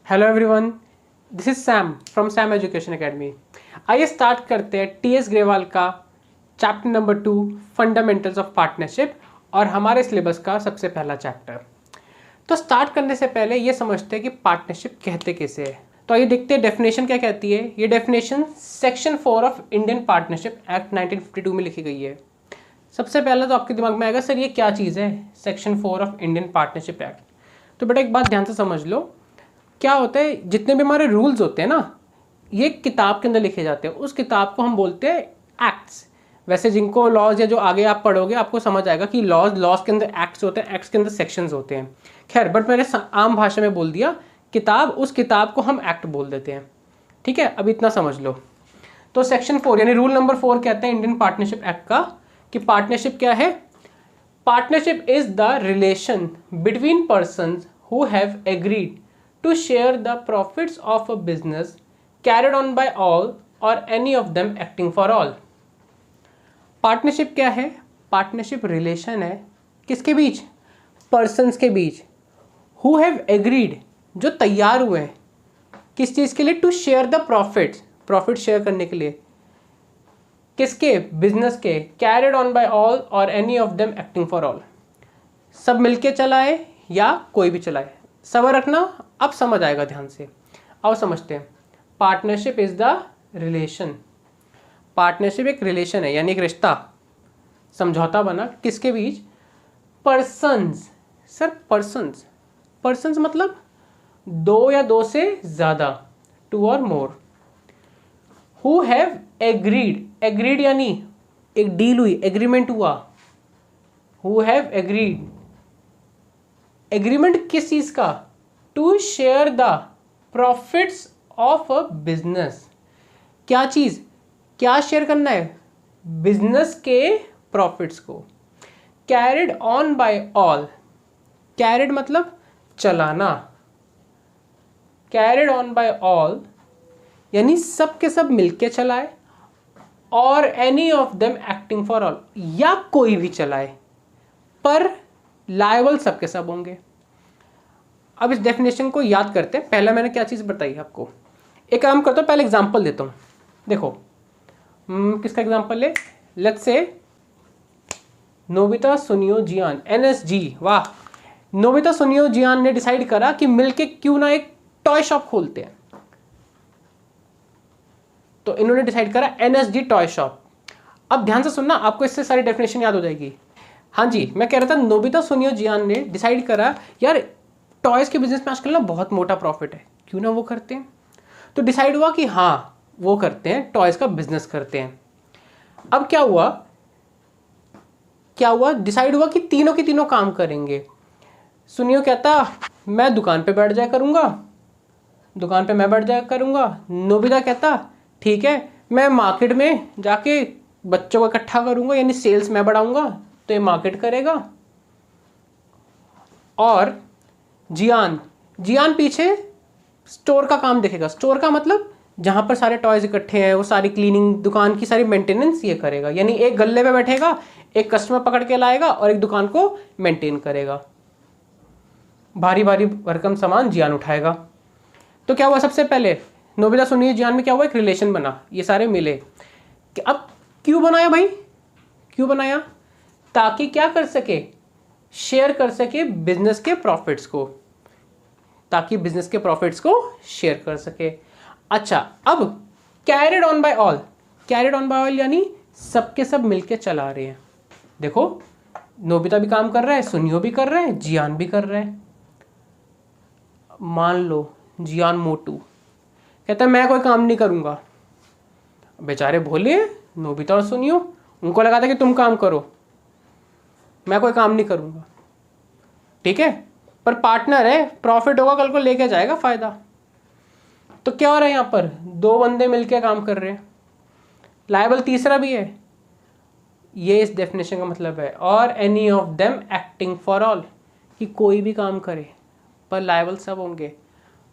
Hello everyone, this is Sam from Sam education academy. आइए start करते हैं TS Grewal का chapter number 2 fundamentals of partnership और हमारे सिलेबस का सबसे पहला चैप्टर। तो स्टार्ट करने से पहले ये समझते हैं कि पार्टनरशिप कहते कैसे है। तो आइए देखते हैं डेफिनेशन क्या कहती है। ये definition section 4 of Indian partnership act 1952 में लिखी गई है। सबसे पहले तो आपके दिमाग में आएगा सर ये क्या चीज़ है section 4 of Indian partnership act. तो बेटा एक बात ध्यान से समझ लो, क्या होता है जितने भी हमारे रूल्स होते हैं ना, ये किताब के अंदर लिखे जाते हैं। उस किताब को हम बोलते हैं एक्ट्स। वैसे जिनको लॉज या जो आगे आप पढ़ोगे आपको समझ आएगा कि लॉज के अंदर एक्ट्स होते हैं, एक्ट्स के अंदर सेक्शंस होते हैं। खैर बट मैंने आम भाषा में बोल दिया किताब, उस किताब को हम एक्ट बोल देते हैं। ठीक है, अब इतना समझ लो। तो सेक्शन 4 यानी रूल नंबर 4 कहते हैं इंडियन पार्टनरशिप एक्ट का कि पार्टनरशिप क्या है। Partnership is the relation between persons who have agreed to share the profits of a business carried on by all or any of them acting for all। Partnership क्या है? Partnership relation है किसके बीच? Persons के बीच। Who have agreed, जो तैयार हुए हैं किस चीज़ के लिए? To share the profits, profit share करने के लिए। किसके? बिजनेस के। Carried on by all or any of them acting for all, सब मिलके चलाए या कोई भी चलाए। सबर रखना, अब समझ आएगा ध्यान से। अब समझते हैं partnership is the relation. Partnership एक रिलेशन है यानी एक रिश्ता, समझौता बना किसके बीच? पर्सन्स। सर पर्सन्स, पर्सन्स मतलब दो या दो से ज्यादा, टू और मोर। हु हैव एग्रीड, एग्रीड यानी एक डील हुई, एग्रीमेंट हुआ। हु हैव एग्रीड, एग्रीमेंट किस चीज का? To share the profits of a business. क्या चीज, क्या शेयर करना है? बिजनेस के प्रॉफिट्स को। Carried on by all, carried मतलब चलाना, कैरिड ऑन बाय ऑल यानी सब के सब मिलके चलाए, और any of them acting for all, या कोई भी चलाए पर लायबल सबके सब होंगे। अब इस डेफिनेशन को याद करते हैं। पहला मैंने क्या चीज़ बताई आपको, एक काम करता हूँ, पहले एग्जांपल देता हूँ। देखो किसका एग्जांपल है? लेट्स से नोबिता सुनियो जियान, NSG। वाह, नोबिता सुनियो जियान ने डिसाइड करा कि मिलके क्यों ना एक टॉय शॉप खोलते हैं। तो इन्होंने डिसाइड करा NSG टॉय शॉप। अब ध्यान से सुनना, आपको इससे सारी डेफिनेशन याद हो जाएगी। हाँ जी, मैं कह रहा था नोबिता सुनियो जियान ने डिसाइड करा यार टॉयज़ के बिजनेस में आजकल ना बहुत मोटा प्रॉफिट है, क्यों ना वो करते हैं। तो डिसाइड हुआ कि हाँ वो करते हैं, टॉयज़ का बिजनेस करते हैं। अब क्या हुआ, डिसाइड हुआ कि तीनों के तीनों काम करेंगे। सुनियो कहता मैं दुकान पे बैठ जाया करूँगा, दुकान पे मैं बैठ जाया करूँगा। नोबिता कहता ठीक है मैं मार्केट में जाके बच्चों को इकट्ठा करूँगा, यानी सेल्स मैं बढ़ाऊँगा तो ये मार्केट करेगा। और जियान पीछे स्टोर का काम देखेगा। स्टोर का मतलब जहाँ पर सारे टॉयज इकट्ठे हैं वो सारी क्लीनिंग, दुकान की सारी मेंटेनेंस ये करेगा। यानी एक गल्ले पे बैठेगा, एक कस्टमर पकड़ के लाएगा और एक दुकान को मेंटेन करेगा। भारी भारी भरकम सामान जियान उठाएगा। तो क्या हुआ, सबसे पहले नोबिता सुनियो जियान में क्या हुआ, एक रिलेशन बना, ये सारे मिले। कि अब क्यों बनाया भाई, क्यों बनाया? ताकि क्या कर सके, शेयर कर सके बिजनेस के प्रॉफिट्स को, ताकि बिजनेस के प्रॉफिट्स को शेयर कर सके। अच्छा, अब carried on by all, carried on by all यानी सबके सब मिलके चला रहे हैं। देखो नोबिता भी काम कर रहा है, सुनियो भी कर रहा है, जियान भी कर रहा है। मान लो जियान मोटू कहता है मैं कोई काम नहीं करूंगा। बेचारे भोले हैं नोबिता और सुनियो, उनको लगा था कि तुम काम करो, मैं कोई काम नहीं करूंगा। ठीक है, पर पार्टनर है, प्रॉफिट होगा कल को लेके जाएगा फायदा। तो क्या हो रहा है यहाँ पर, दो बंदे मिलके काम कर रहे हैं, लायबल तीसरा भी है। ये इस डेफिनेशन का मतलब है। और any of them acting for all, कि कोई भी काम करे पर लायबल सब होंगे।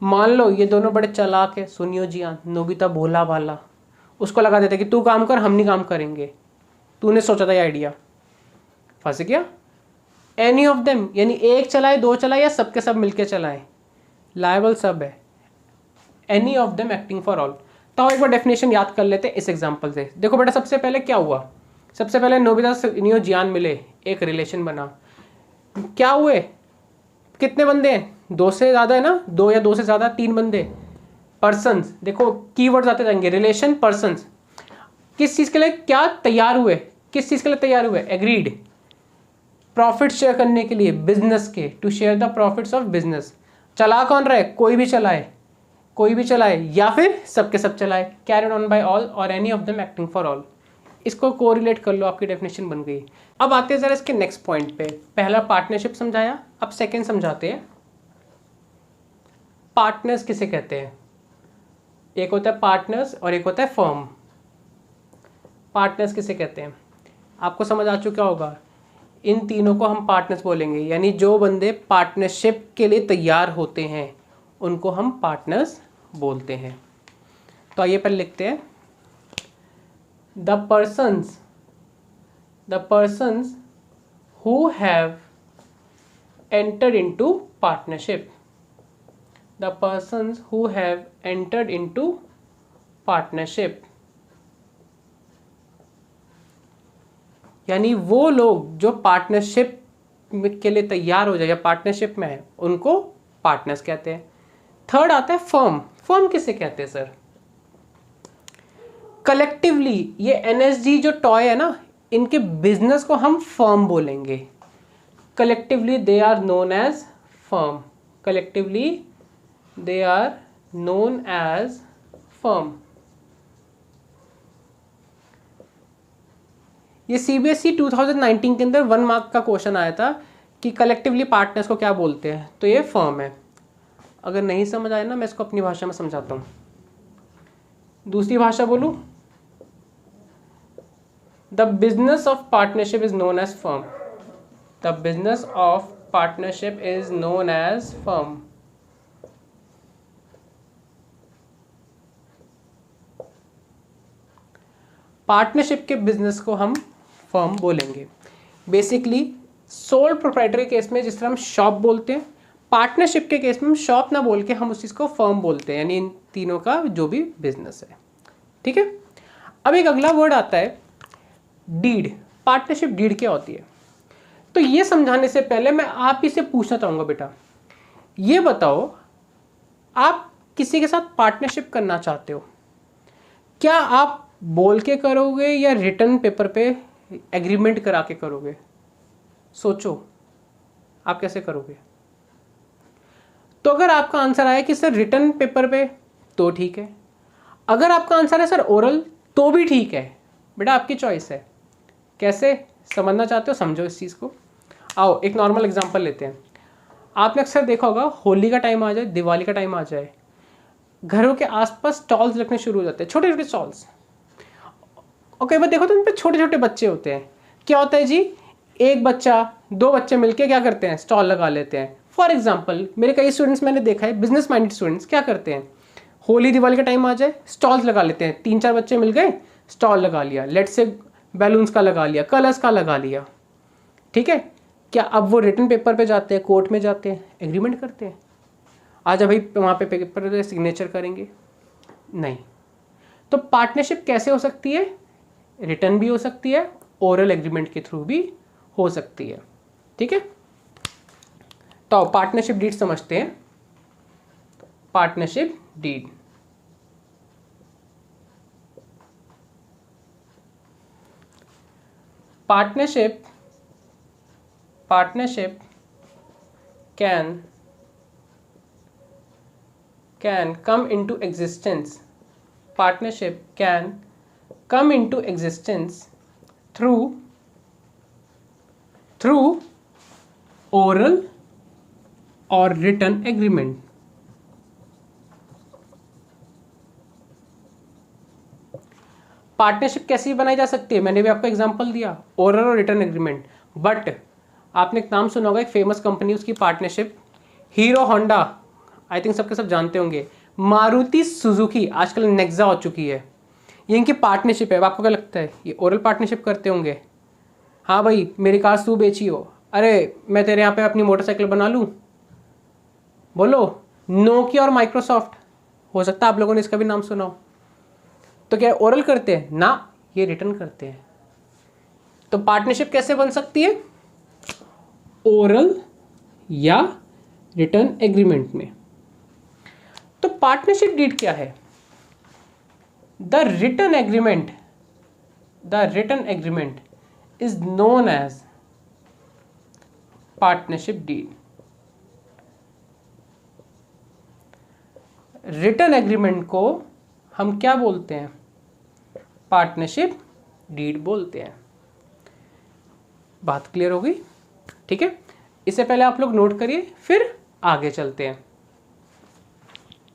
मान लो ये दोनों बड़े चालाक है, सुनियो जियान, नोबिता भोला भाला, उसको लगा देते कि तू काम कर हम नहीं काम करेंगे, तूने सोचा था ये आइडिया, फंस गया। एनी ऑफ देम यानी एक चलाए, दो चलाए या सबके सब मिलके चलाए, लायबल सब है। Any of them acting for all. तो एक बार डेफिनेशन याद कर लेते हैं इस एग्जांपल से। देखो बेटा, सबसे पहले क्या हुआ, सबसे पहले नोबिता सुनियो जियान मिले, एक रिलेशन बना, क्या हुए, कितने बंदे हैं, दो से ज़्यादा है ना, दो या दो से ज़्यादा, तीन बंदे, पर्सन्स, देखो कीवर्ड्स आते जाएंगे, रिलेशन, पर्सन्स, किस चीज़ के लिए क्या तैयार हुए, किस चीज़ के लिए तैयार हुए, एग्रीड, प्रॉफिट शेयर करने के लिए, बिजनेस के, to share the profits of business. चला कौन रहा है, कोई भी चलाए, कोई भी चलाए, या फिर सबके सब चलाए, carried on by all or any of them acting for all. इसको कोरिलेट कर लो, आपकी डेफिनेशन बन गई। अब आते हैं जरा इसके नेक्स्ट पॉइंट पे। पहला पार्टनरशिप समझाया, अब सेकंड समझाते हैं पार्टनर्स किसे कहते हैं। एक होता है पार्टनर्स और एक होता है फर्म। पार्टनर्स किसे कहते हैं, आपको समझ आ चुका होगा, इन तीनों को हम पार्टनर्स बोलेंगे, यानी जो बंदे पार्टनरशिप के लिए तैयार होते हैं उनको हम पार्टनर्स बोलते हैं। तो आइए पहले लिखते हैं, the persons who have entered into partnership, the persons who have entered into partnership, यानी वो लोग जो पार्टनरशिप के लिए तैयार हो जाए या पार्टनरशिप में है उनको पार्टनर्स कहते हैं। थर्ड आता है फर्म। फर्म किसे कहते हैं सर, कलेक्टिवली ये एनएसजी जो टॉय है ना, इनके बिजनेस को हम फर्म बोलेंगे। Collectively they are known as firm, collectively they are known as firm. ये सीबीएसई 2019 के अंदर 1 मार्क का क्वेश्चन आया था कि कलेक्टिवली पार्टनर्स को क्या बोलते हैं, तो ये फर्म है। अगर नहीं समझ आए ना, मैं इसको अपनी भाषा में समझाता हूँ। दूसरी भाषा बोलूँ, the business of partnership is known as firm, the business of partnership is known as firm. Partnership के बिजनेस को हम फर्म बोलेंगे। बेसिकली सोल प्रोप्राइटरी केस में जिस तरह हम शॉप बोलते हैं, पार्टनरशिप के केस में हम शॉप ना बोल के हम उस चीज़ को फर्म बोलते हैं, यानी इन तीनों का जो भी बिजनेस है। ठीक है, अब एक अगला वर्ड आता है डीड। पार्टनरशिप डीड क्या होती है, तो ये समझाने से पहले मैं आप ही से पूछना चाहूँगा, बेटा ये बताओ, आप किसी के साथ पार्टनरशिप करना चाहते हो, क्या आप बोल के करोगे या रिटर्न पेपर पे एग्रीमेंट करा के करोगे? सोचो आप कैसे करोगे। तो अगर आपका आंसर आया कि सर रिटर्न पेपर पे, तो ठीक है। अगर आपका आंसर है सर ओरल, तो भी ठीक है। बेटा आपकी चॉइस है, कैसे समझना चाहते हो समझो इस चीज़ को। आओ एक नॉर्मल एग्जांपल लेते हैं। आपने अक्सर देखा होगा, होली का टाइम आ जाए, दिवाली का टाइम आ जाए, घरों के आसपास स्टॉल्स रखने शुरू हो जाते हैं, छोटे छोटे स्टॉल्स। और कई बार देखो तो उन पर छोटे छोटे बच्चे होते हैं। क्या होता है जी, एक बच्चा दो बच्चे मिलके क्या करते हैं, स्टॉल लगा लेते हैं। फॉर एग्जाम्पल मेरे कई स्टूडेंट्स मैंने देखा है, बिजनेस माइंडेड स्टूडेंट्स क्या करते हैं, होली दिवाली का टाइम आ जाए स्टॉल्स लगा लेते हैं। 3-4 बच्चे मिल गए, स्टॉल लगा लिया, लेट से बैलून्स का लगा लिया, कलर्स का लगा लिया। ठीक है, क्या अब वो रिटर्न पेपर पे जाते हैं, कोर्ट में जाते हैं, एग्रीमेंट करते हैं, आजा भाई वहाँ पे पेपर पे सिग्नेचर करेंगे? नहीं। तो पार्टनरशिप कैसे हो सकती है, रिटर्न भी हो सकती है, ओरल एग्रीमेंट के थ्रू भी हो सकती है। ठीक है, तो पार्टनरशिप डीड समझते हैं। Partnership deed, partnership can come into existence. Partnership can come into existence through oral or written agreement. Partnership कैसी बनाई जा सकती है, मैंने भी आपको एग्जांपल दिया, ओरल और रिटर्न एग्रीमेंट। बट आपने एक नाम सुना होगा, एक फेमस कंपनी, उसकी partnership, hero Honda, I think सबके सब जानते होंगे, मारुति सुजुकी, आजकल नेक्सा हो चुकी है, ये इनकी पार्टनरशिप है। आपको क्या लगता है ये ओरल पार्टनरशिप करते होंगे? हाँ भाई मेरी कार तू बेची हो, अरे मैं तेरे यहाँ पे अपनी मोटरसाइकिल बना लूँ, बोलो। नोकिया और माइक्रोसॉफ्ट हो सकता है आप लोगों ने इसका भी नाम सुना हो। तो क्या ओरल करते हैं ना, ये रिटर्न करते हैं। तो पार्टनरशिप कैसे बन सकती है? ओरल या रिटर्न एग्रीमेंट में। तो पार्टनरशिप डीड क्या है? The written agreement is known as partnership deed. Written agreement को हम क्या बोलते हैं? पार्टनरशिप डीड बोलते हैं। बात क्लियर हो गई? ठीक है, इससे पहले आप लोग नोट करिए, फिर आगे चलते हैं।